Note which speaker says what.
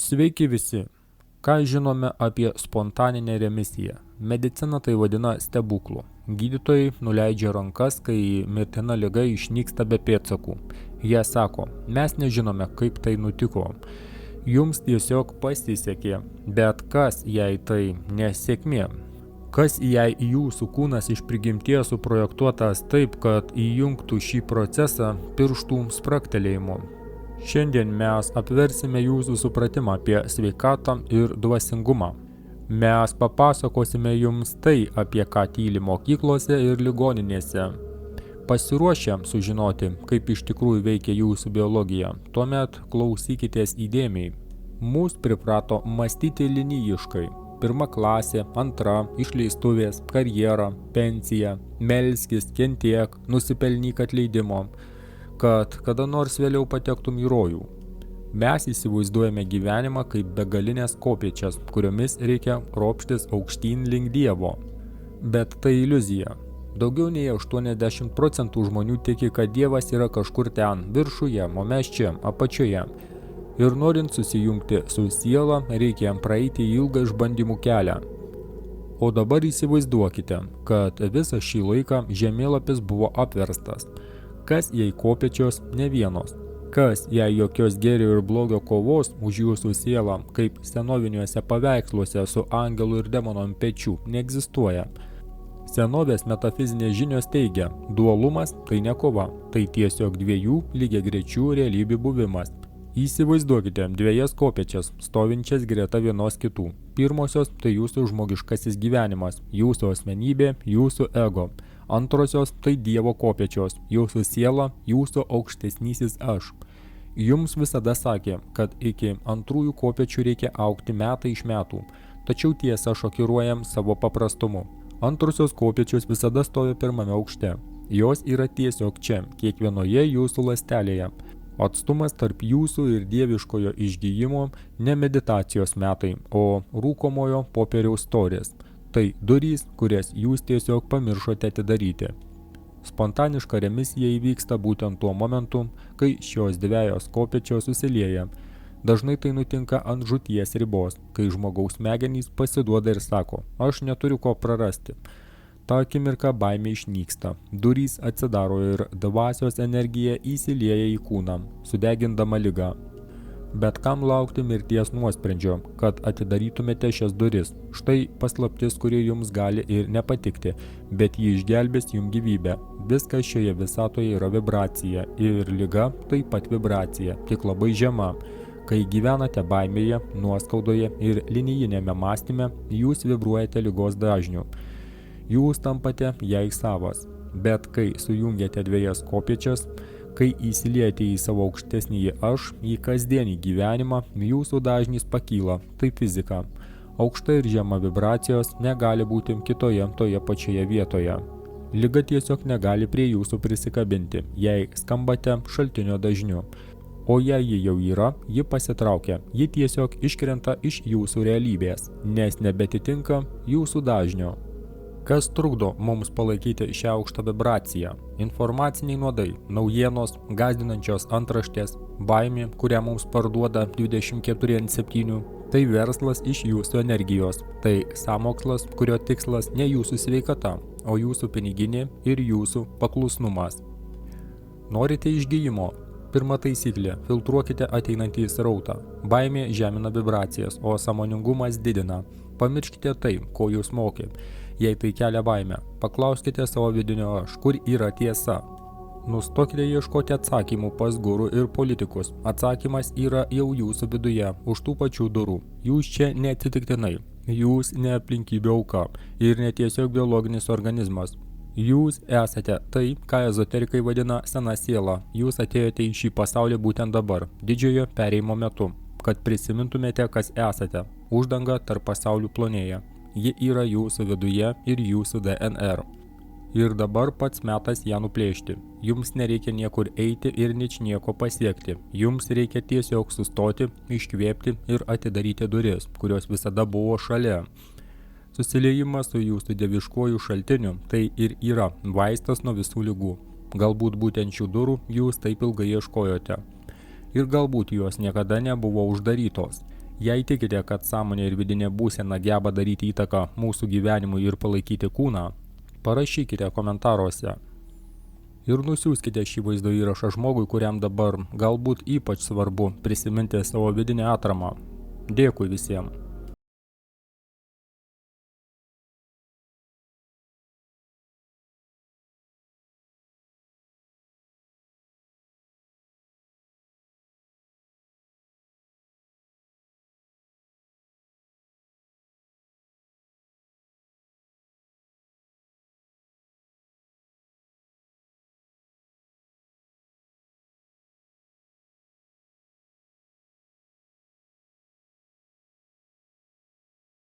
Speaker 1: Sveiki visi! Ką žinome apie spontaninę remisiją? Medicina tai vadina stebuklu. Gydytojai nuleidžia rankas, kai mirtina liga išnyksta be pėdsakų. Jie sako, mes nežinome, kaip tai nutiko. Jums tiesiog pasisekė, bet kas jei tai nesėkmė? Kas jei jūsų kūnas iš prigimties suprojektuotas taip, kad įjungtų šį procesą pirštų spragtelėjimu? Šiandien mes apversime jūsų supratimą apie sveikatą ir dvasingumą. Mes papasakosime jums tai, apie ką tyli mokyklose ir ligoninėse. Pasiruošę sužinoti, kaip iš tikrųjų veikia jūsų biologija, tuomet klausykitės įdėmiai. Mūs priprato mąstyti linijiškai. Pirma klasė, antra, išleistuvės, karjera, pensija, melskis, kentiek, nusipelnyk atleidimo, kad kada nors vėliau patektum į rojų. Mes įsivaizduojame gyvenimą kaip begalinės kopėčias, kuriomis reikia ropštis aukštyn link Dievo. Bet tai iliuzija. Daugiau nei 80% žmonių tiki, kad Dievas yra kažkur ten, viršuje, o mes čia, apačioje. Ir norint susijungti su siela, reikia praeiti ilgą išbandymų kelią. O dabar įsivaizduokite, kad visą šį laiką žemėlapis buvo apverstas. Kas jei kopėčios ne vienos? Kas jei jokios gėrio ir blogio kovos už jūsų sielą, kaip senoviniuose paveiksluose su angelu ir demonu ant pečių, neegzistuoja? Senovės metafizinės žinios teigia, dualumas tai ne kova, tai tiesiog dviejų lygiagrečių realybių buvimas. Įsivaizduokite dviejas kopėčias, stovinčias greta vienos kitų. Pirmosios tai jūsų žmogiškasis gyvenimas, jūsų asmenybė, jūsų ego. Antrosios tai Dievo kopėčios, jūsų siela, jūsų aukštesnysis aš. Jums visada sakė, kad iki antrųjų kopėčių reikia augti metai iš metų, tačiau tiesa šokiruojam savo paprastumu. Antrosios kopėčios visada stovi pirmame aukšte. Jos yra tiesiog čia, kiekvienoje jūsų ląstelėje. Atstumas tarp jūsų ir dieviškojo išgijimo ne meditacijos metai, o rūkomojo popieriaus storės. Tai durys, kurias jūs tiesiog pamiršote atidaryti. Spontaniška remisija įvyksta būtent tuo momentu, kai šios dviejos kopėčios susilieja. Dažnai tai nutinka ant žūties ribos, kai žmogaus smegenys pasiduoda ir sako, aš neturiu ko prarasti. Ta akimirka baimė išnyksta, durys atsidaro ir dvasios energija įsilieja į kūną, sudegindama ligą. Bet kam laukti mirties nuosprendžio, kad atidarytumėte šias duris? Štai paslaptis, kuri jums gali ir nepatikti, bet ji išgelbės jums gyvybę. Viskas šioje visatoje yra vibracija ir liga taip pat vibracija, tik labai žema. Kai gyvenate baimėje, nuoskaudoje ir linijinėme mąstyme, jūs vibruojate ligos dažniu. Jūs tampate jai savas, bet kai sujungiate dviejas kopėčias, kai įsiliejate į savo aukštesnįjį aš, į kasdienį gyvenimą, jūsų dažnys pakyla, tai fizika. Aukšta ir žema vibracijos negali būti kitoje toje pačioje vietoje. Liga tiesiog negali prie jūsų prisikabinti, jei skambate šaltinio dažniu. O jei ji jau yra, ji pasitraukia, ji tiesiog iškrenta iš jūsų realybės, nes nebetitinka jūsų dažnio. Kas trukdo mums palaikyti šią aukštą vibraciją? Informaciniai nuodai, naujienos, gąsdinančios antraštės, baimė, kurią mums parduoda 24/7, tai verslas iš jūsų energijos, tai sąmokslas, kurio tikslas ne jūsų sveikata, o jūsų piniginė ir jūsų paklusnumas. Norite išgijimo? Pirma taisyklė – filtruokite ateinantį srautą. Baimė žemina vibracijas, o sąmoningumas didina. Pamirškite tai, ko jūs mokė. Jei tai kelia baimę, paklauskite savo vidinio aš, kur yra tiesa. Nustokite ieškoti atsakymų pas gurų ir politikus. Atsakymas yra jau jūsų viduje, už tų pačių durų. Jūs čia neatsitiktinai. Jūs ne aplinkybių auka ir ne tiesiog biologinis organizmas. Jūs esate tai, ką ezoterikai vadina sena siela. Jūs atėjote į šį pasaulį būtent dabar, didžiojo perėjimo metu, kad prisimintumėte, kas esate. Uždanga tarp pasaulių plonėja. Ji yra jūsų viduje ir jūsų DNR. Ir dabar pats metas ją nuplėšti. Jums nereikia niekur eiti ir ničnieko pasiekti. Jums reikia tiesiog sustoti, iškvėpti ir atidaryti duris, kurios visada buvo šalia. Susiliejimas su jūsų dieviškuoju šaltiniu tai ir yra vaistas nuo visų ligų. Galbūt būtent šių durų jūs taip ilgai ieškojote. Ir galbūt jos niekada nebuvo uždarytos. Jei tikite, kad sąmonė ir vidinė būsena geba daryti įtaką mūsų gyvenimui ir palaikyti kūną, parašykite komentaruose. Ir nusiųskite šį vaizdo įrašą žmogui, kuriam dabar galbūt ypač svarbu prisiminti savo vidinę atramą. Dėkui visiems.